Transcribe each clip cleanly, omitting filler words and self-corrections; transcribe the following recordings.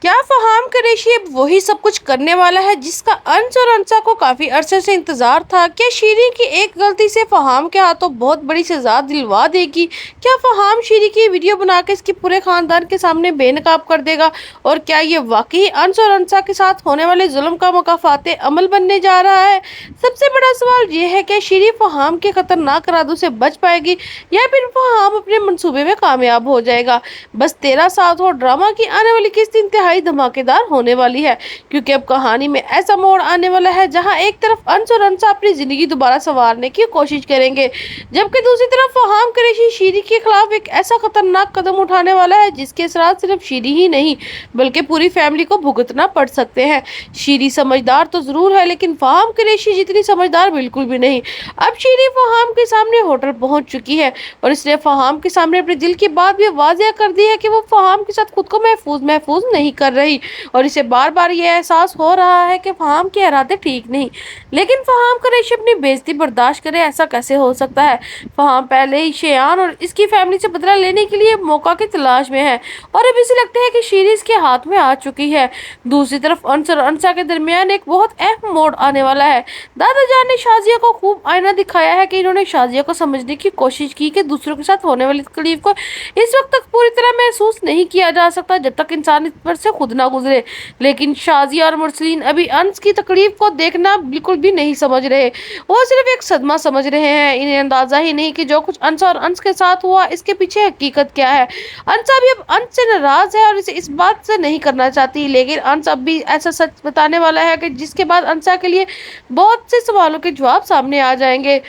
क्या फहाम कुरैशी अब वही सब कुछ करने वाला है जिसका अंस और अंसा को काफी अरसे से इंतजार था? क्या शीरी की एक गलती से फहाम के हाथों बहुत बड़ी सजा दिलवा देगी? क्या फहाम शीरी की वीडियो बनाकर इसके पूरे खानदान के सामने बेनकाब कर देगा? और क्या ये वाकई अंस और अंसा के साथ होने वाले जुल्म का मुकाफाते अमल बनने जा रहा है? सबसे बड़ा सवाल ये है कि शीरी फहाम के खतरनाक इरादों से बच पाएगी या फिर फहाम अपने मंसूबे में कामयाब हो जाएगा? बस 13 साल और ड्रामा की आने वाली किस्त इंतहाई धमाकेदार होने वाली है, क्योंकि अब कहानी में ऐसा मोड़ आने वाला है जहां एक तरफ अंस और अंसा अपनी जिंदगी दोबारा संवारने की कोशिश करेंगे, जबकि दूसरी तरफ फहाम कुरैशी शीरी के खिलाफ एक ऐसा खतरनाक कदम उठाने वाला है जिसके असरात सिर्फ शीरी ही नहीं बल्कि पूरी फैमिली को भुगतना पड़ सकते हैं। शीरी समझदार तो जरूर है, लेकिन फहाम कुरैशी जितनी समझदार बिल्कुल भी नहीं। अब शीरी फहाम के सामने होटल पहुंच चुकी है और इसने फहाम के सामने अपने दिल की बात भी वाज़ेह कर दी है कि वो फहाम के साथ खुद को महफूज नहीं कर रही, और इसे बार बार यह एहसास हो रहा है कि फहाम के इरादे ठीक नहीं। लेकिन फहाम कुरैशी अपनी बेइज्जती बर्दाश्त करे, ऐसा कैसे हो सकता है? फहाम पहले ही शेयान और इसकी फैमिली से बदला लेने के लिए मौका की तलाश में है और अब इसे लगता है कि शीरी इसके हाथ में आ चुकी है। दूसरी तरफ अंस और अंसा के दरमियान एक बहुत अहम मोड़ आने वाला है। दादा जान ने शाजिया को खूब आईना दिखाया है कि इन्होंने शाजिया को समझने की कोशिश की कि दूसरों के साथ होने वाली तकलीफ को इस वक्त तक पूरी तरह महसूस नहीं किया जा सकता जब तक इंसान इस पर से खुद ना गुजरे। लेकिन शाजिया और मुरसलीन अभी अंस की तकलीफ को देखना बिल्कुल भी नहीं समझ रहे, वो सिर्फ एक सदमा समझ रहे हैं। इन्हें अंदाजा ही नहीं कि जो कुछ अंस और अंस के साथ हुआ इसके पीछे हकीकत क्या है। अंसा भी अब अंस से नाराज है और इसे इस बात से नहीं करना चाहती, लेकिन अंस अब भी ऐसा सच बताने वाला है कि जिसके बाद अंसा के लिए बहुत से सवालों के जवाब सामने आ जाएंगे।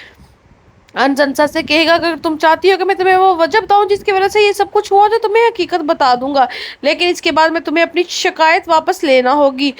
अंस अंसा से कहेगा अगर तुम चाहती हो कि मैं तुम्हें वो वजह बताऊं जिसकी वजह से ये सब कुछ हुआ तो तुम्हें हकीकत बता दूंगा, लेकिन इसके बाद में तुम्हें अपनी शिकायत वापस लेना होगी।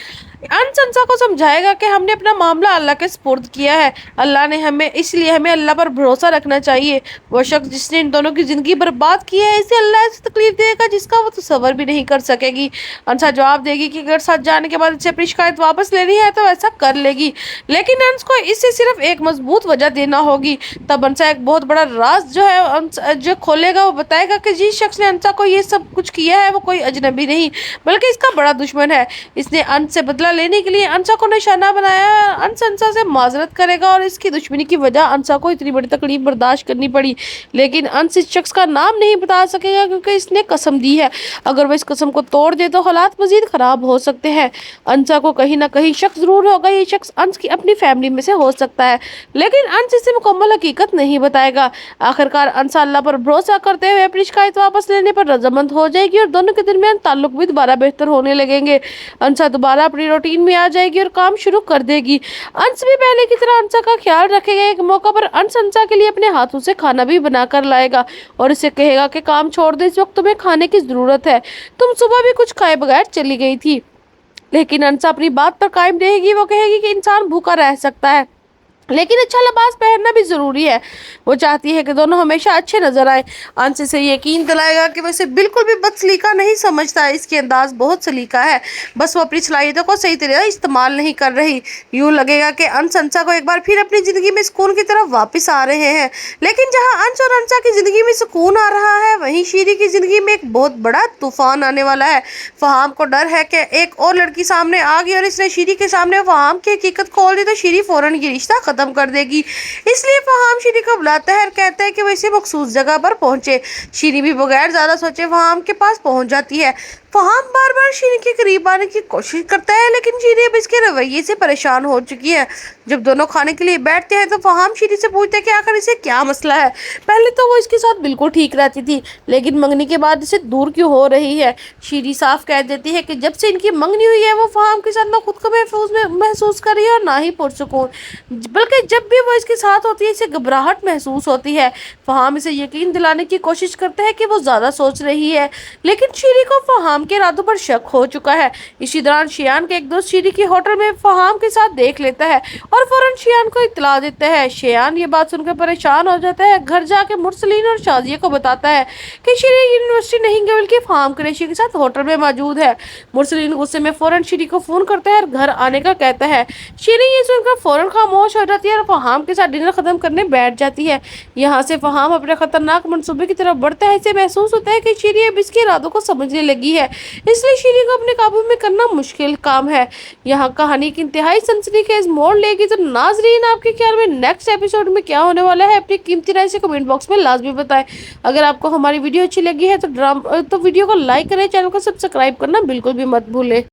अंस अंसा को समझाएगा कि हमने अपना मामला अल्लाह के सुपुर्द किया है, अल्लाह ने हमें, इसलिए हमें अल्लाह पर भरोसा रखना चाहिए। वो शख्स जिसने इन दोनों की जिंदगी बर्बाद की है, इसे अल्लाह ऐसी तकलीफ देगा जिसका वो तसव्वुर भी नहीं कर सकेगी। अंसा जवाब देगी कि अगर सच जाने के बाद इसे अपनी शिकायत वापस लेनी है तो ऐसा कर लेगी, लेकिन अंस को इससे सिर्फ एक मजबूत वजह देना होगी। तब अंसा एक बहुत बड़ा राज जो है जो खोलेगा, वो बताएगा कि जिस शख्स ने अंसा को ये सब कुछ किया है वो कोई अजनबी नहीं बल्कि इसका बड़ा दुश्मन है। इसने अंस से बदला लेने के लिए अंसा को निशाना बनाया है। अंस अंसा से माजरत करेगा और इसकी दुश्मनी की वजह अंसा को इतनी बड़ी तकलीफ बर्दाश्त करनी पड़ी, लेकिन अंस इस शख्स का नाम नहीं बता सकेगा क्योंकि इसने कसम दी है। अगर वह इस कसम को तोड़ दे तो हालात मजीद खराब हो सकते हैं। अंसा को कहीं ना कहीं शक जरूर होगा, ये शख्स अंस की अपनी फैमिली में से हो सकता है, लेकिन अंस इसे मुकम्मल हकीकत नहीं बताएगा। आखिरकार अंसा अल्लाह पर भरोसा करते हुए अपनी शिकायत वापस लेने पर रजामंद हो जाएगी और दोनों के दरमियान ताल्लुक भी दोबारा बेहतर होने लगेंगे। अंसा दोबारा अपनी रूटीन में आ जाएगी और काम शुरू कर देगी। अंस भी पहले की तरह अंसा का ख्याल रखेगा। एक मौका पर अंस अंसा के लिए अपने हाथों से खाना भी बनाकर लाएगा और इसे कहेगा कि काम छोड़ दे, इस वक्त तुम्हें खाने की जरूरत है, तुम सुबह भी कुछ खाए बगैर चली गई थी। लेकिन अंसा अपनी बात पर कायम रहेगी, वो कहेगी कि इंसान भूखा रह सकता है लेकिन अच्छा लिबास पहनना भी जरूरी है। वो चाहती है कि दोनों हमेशा अच्छे नजर आए। अंस इसे यकीन दिलाएगा कि वैसे बिल्कुल भी बदसलीका नहीं समझता है, इसके अंदाज बहुत सलीका है, बस वो अपनी सलाहियतों को सही तरह इस्तेमाल नहीं कर रही। यूँ लगेगा कि अंस अंसा को एक बार फिर अपनी जिंदगी में सुकून की तरफ वापस आ रहे हैं। लेकिन जहाँ अंस और अंसा की जिंदगी में सुकून आ रहा है, वहीं शीरी की जिंदगी में एक बहुत बड़ा तूफान आने वाला है। फहाम को डर है कि एक और लड़की सामने आ गई और इसने शीरी के सामने फहाम की हकीकत खोल दी तो शीरी फौरन ये रिश्ता खत्म कर देगी। इसलिए फहाम शीरी को बुलाता है और कहता है कि वैसे मखसूस जगह पर पहुंचे। शीरी भी बगैर ज्यादा सोचे फहाम के पास पहुंच जाती है। फहाम बार बार शीरी के करीब आने की कोशिश करता है, लेकिन शीरी अब इसके रवैये से परेशान हो चुकी है। जब दोनों खाने के लिए बैठते हैं तो फहाम शीरी से पूछते हैं कि आखिर इसे क्या मसला है। पहले तो वो इसके साथ बिल्कुल ठीक रहती थी, लेकिन मंगनी के बाद इसे दूर क्यों हो रही है। शीरी साफ कह देती है कि जब से इनकी मंगनी हुई है वो फहाम के साथ ना खुद को महसूस कर रही है और ना ही पुरसुकून, बल्कि जब भी वो इसके साथ होती है इसे घबराहट महसूस होती है। फहाम इसे यकीन दिलाने की कोशिश करता है कि वो ज़्यादा सोच रही है, लेकिन शीरी को फहाम के इरादों पर शक हो चुका है। इसी दौरान शियान के एक दोस्त शीरी की होटल में फहाम के साथ देख लेता है और फौरन शियान को इत्तला देता है। शियान ये बात सुनकर परेशान हो जाता है। घर जाके मुरसलीन और शाजिया को बताता है कि शीरी यूनिवर्सिटी नहीं गई बल्कि फहाम कुरैशी के साथ होटल में मौजूद है। मुरसलीन गुस्से में फौरन शीरी को फोन करता है और घर आने का कहता है। शीरी ये सुनकर फौरन खामोश हो जाती है और फहाम के साथ डिनर खत्म करने बैठ जाती है। यहाँ से फहाम अपने खतरनाक मंसूबे की तरफ बढ़ता है। इसे महसूस होता है कि शीरी अब इसके इरादों को समझने लगी है। इसलिए शीरी को अपने काबू में करना मुश्किल काम है। यहाँ कहानी की इंतहाई सनसनीखेज मोड़ लेगी। तो नाजरीन, आपके ख्याल में नेक्स्ट एपिसोड में क्या होने वाला है? अपनी कीमती राय से कमेंट बॉक्स में लाजमी बताएं। अगर आपको हमारी वीडियो अच्छी लगी है तो वीडियो को लाइक करें, चैनल को सब्सक्राइब करना बिल्कुल भी मत भूलें।